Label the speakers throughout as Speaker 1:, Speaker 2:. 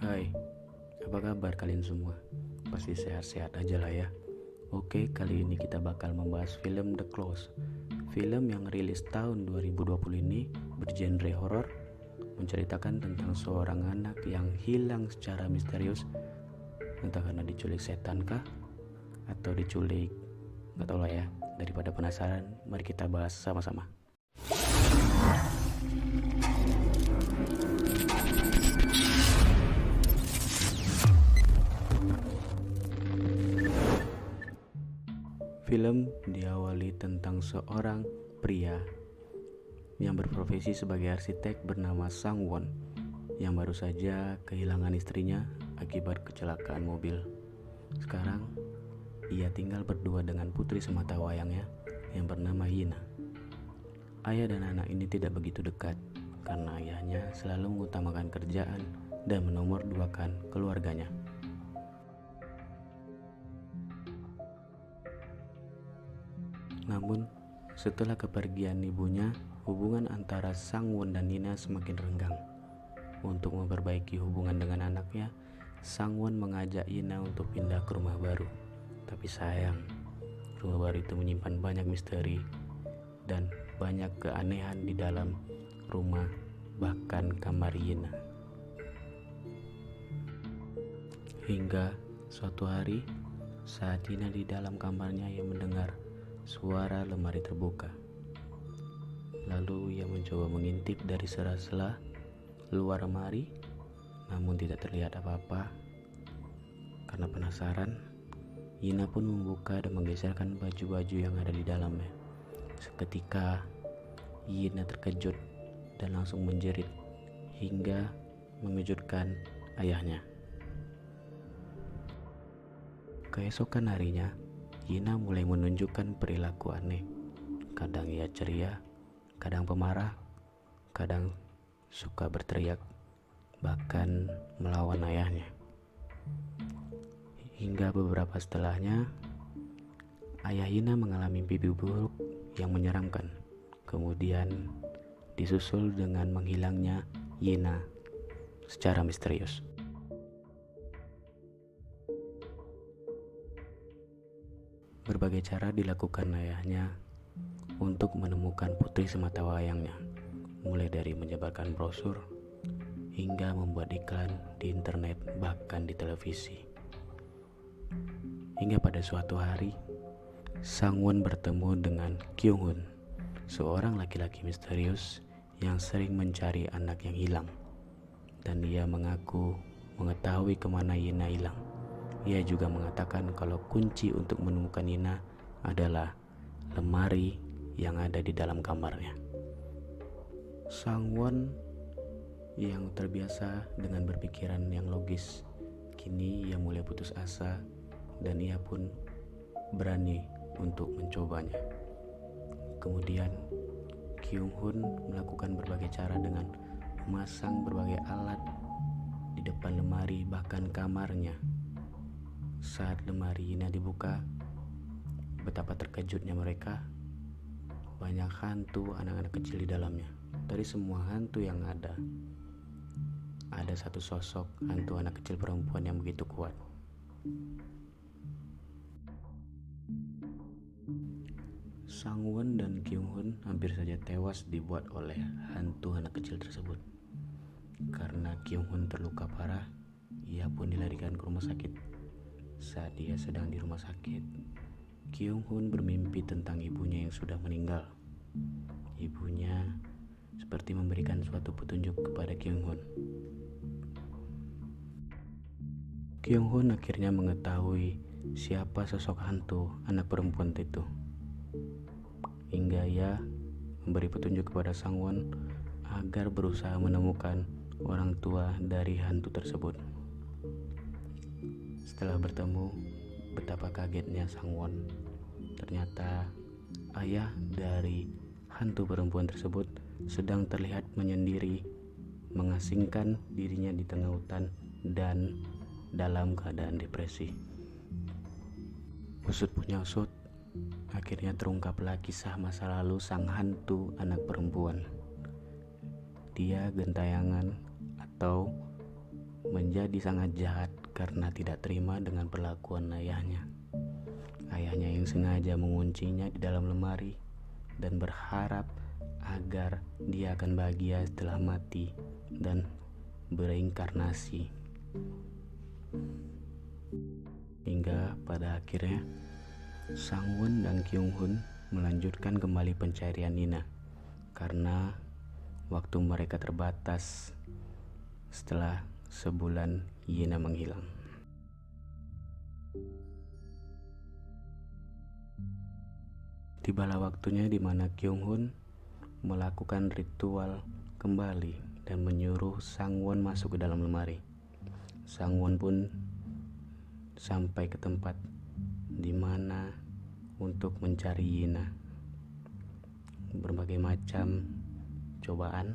Speaker 1: Hai, apa kabar kalian semua? Pasti sehat-sehat aja lah ya. Oke, kali ini kita bakal membahas film The Close. Film yang rilis tahun 2020 ini bergenre horor, menceritakan tentang seorang anak yang hilang secara misterius, entah karena diculik setan kah atau diculik, nggak tahu lah ya. Daripada penasaran, mari kita bahas sama-sama. Film diawali tentang seorang pria yang berprofesi sebagai arsitek bernama Sang-won yang baru saja kehilangan istrinya akibat kecelakaan mobil. Sekarang ia tinggal berdua dengan putri semata wayangnya yang bernama Yina. Ayah dan anak ini tidak begitu dekat karena ayahnya selalu mengutamakan kerjaan dan menomorduakan keluarganya. Namun, setelah kepergian ibunya, hubungan antara Sang-won dan Nina semakin renggang. Untuk memperbaiki hubungan dengan anaknya, Sang-won mengajak Nina untuk pindah ke rumah baru. Tapi sayang, rumah baru itu menyimpan banyak misteri dan banyak keanehan di dalam rumah, bahkan kamar Nina. Hingga suatu hari, saat Nina di dalam kamarnya, ia mendengar suara lemari terbuka. Lalu ia mencoba mengintip dari sela-sela luar lemari, namun tidak terlihat apa-apa. Karena penasaran, Yina pun membuka dan menggeserkan baju-baju yang ada di dalamnya. Seketika Yina terkejut dan langsung menjerit hingga mengejutkan ayahnya. Keesokan harinya, Yina mulai menunjukkan perilaku aneh. Kadang ia ceria, kadang pemarah, kadang suka berteriak, bahkan melawan ayahnya. Hingga beberapa setelahnya, ayah Yina mengalami mimpi buruk yang menyeramkan. Kemudian disusul dengan menghilangnya Yina secara misterius. Berbagai cara dilakukan ayahnya untuk menemukan putri semata wayangnya, mulai dari menyebarkan brosur hingga membuat iklan di internet, bahkan di televisi. Hingga pada suatu hari, Sang-won bertemu dengan Kyung-hun, seorang laki-laki misterius yang sering mencari anak yang hilang, dan ia mengaku mengetahui kemana Yina hilang. Ia juga mengatakan kalau kunci untuk menemukan Nina adalah lemari yang ada di dalam kamarnya. Sang-won yang terbiasa dengan berpikiran yang logis, kini ia mulai putus asa dan ia pun berani untuk mencobanya. Kemudian Kyung-hun melakukan berbagai cara dengan memasang berbagai alat di depan lemari, bahkan kamarnya. Saat lemari Yina dibuka, betapa terkejutnya mereka. Banyak hantu anak-anak kecil di dalamnya. Dari semua hantu yang ada satu sosok hantu anak kecil perempuan yang begitu kuat. Sang-won dan Kyung-hun hampir saja tewas dibuat oleh hantu anak kecil tersebut. Karena Kyung-hun terluka parah, ia pun dilarikan ke rumah sakit. Saat dia sedang di rumah sakit, Kyung-hun bermimpi tentang ibunya yang sudah meninggal. Ibunya seperti memberikan suatu petunjuk kepada Kyung-hun. Kyung-hun akhirnya mengetahui siapa sosok hantu anak perempuan itu. Hingga ia memberi petunjuk kepada Sang-won agar berusaha menemukan orang tua dari hantu tersebut. Setelah bertemu, betapa kagetnya Sang-won. Ternyata ayah dari hantu perempuan tersebut sedang terlihat menyendiri, mengasingkan dirinya di tengah hutan dan dalam keadaan depresi. Usut punya usut, akhirnya terungkaplah kisah masa lalu sang hantu anak perempuan. Dia gentayangan atau menjadi sangat jahat karena tidak terima dengan perlakuan ayahnya. Ayahnya yang sengaja menguncinya di dalam lemari dan berharap agar dia akan bahagia setelah mati dan bereinkarnasi. Hingga pada akhirnya Sang-won dan Kyung-hun melanjutkan kembali pencarian Nina karena waktu mereka terbatas setelah sebulan Yina menghilang. Tibalah waktunya di mana Kyung-hun melakukan ritual kembali dan menyuruh Sang-won masuk ke dalam lemari. Sang-won pun sampai ke tempat di mana untuk mencari Yina. Berbagai macam cobaan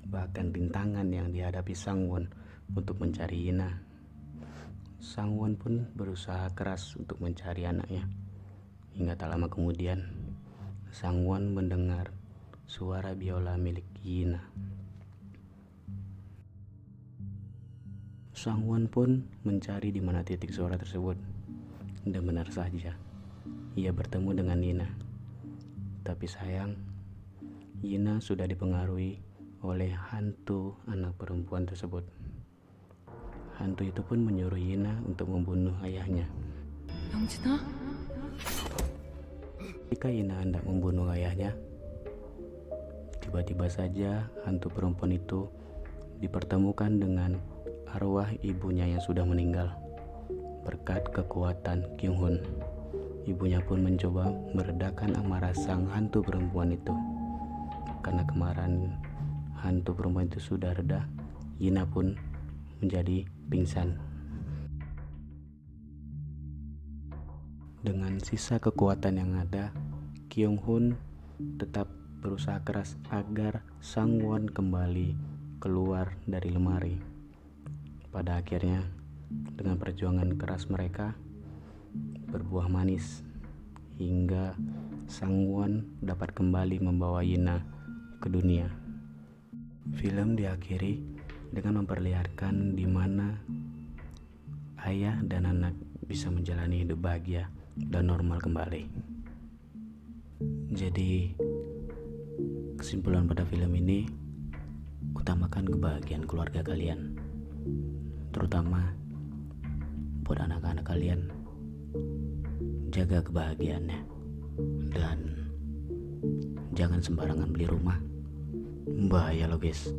Speaker 1: bahkan rintangan yang dihadapi Sang-won untuk mencari Yina. Sang-won pun berusaha keras untuk mencari anaknya. Hingga tak lama kemudian Sang-won mendengar suara biola milik Yina. Sang-won pun mencari di mana titik suara tersebut. Dan benar saja, ia bertemu dengan Yina. Tapi sayang, Yina sudah dipengaruhi oleh hantu anak perempuan tersebut. Hantu itu pun menyuruh Yina untuk membunuh ayahnya.
Speaker 2: 영진아?
Speaker 1: Ketika Yina hendak membunuh ayahnya, tiba-tiba saja hantu perempuan itu dipertemukan dengan arwah ibunya yang sudah meninggal. Berkat kekuatan Kyung-hun, ibunya pun mencoba meredakan amarah sang hantu perempuan itu. Karena kemarahan hantu perempuan itu sudah reda, Yina pun menjadi pingsan. Dengan sisa kekuatan yang ada, Kyung-hun tetap berusaha keras agar Sang-won kembali keluar dari lemari. Pada akhirnya, dengan perjuangan keras mereka berbuah manis hingga Sang-won dapat kembali membawa Yina ke dunia. Film diakhiri dengan memperlihatkan di mana ayah dan anak bisa menjalani hidup bahagia dan normal kembali. Jadi kesimpulan pada film ini, utamakan kebahagiaan keluarga kalian, terutama buat anak-anak kalian. Jaga kebahagiaannya dan jangan sembarangan beli rumah, bahaya loh guys.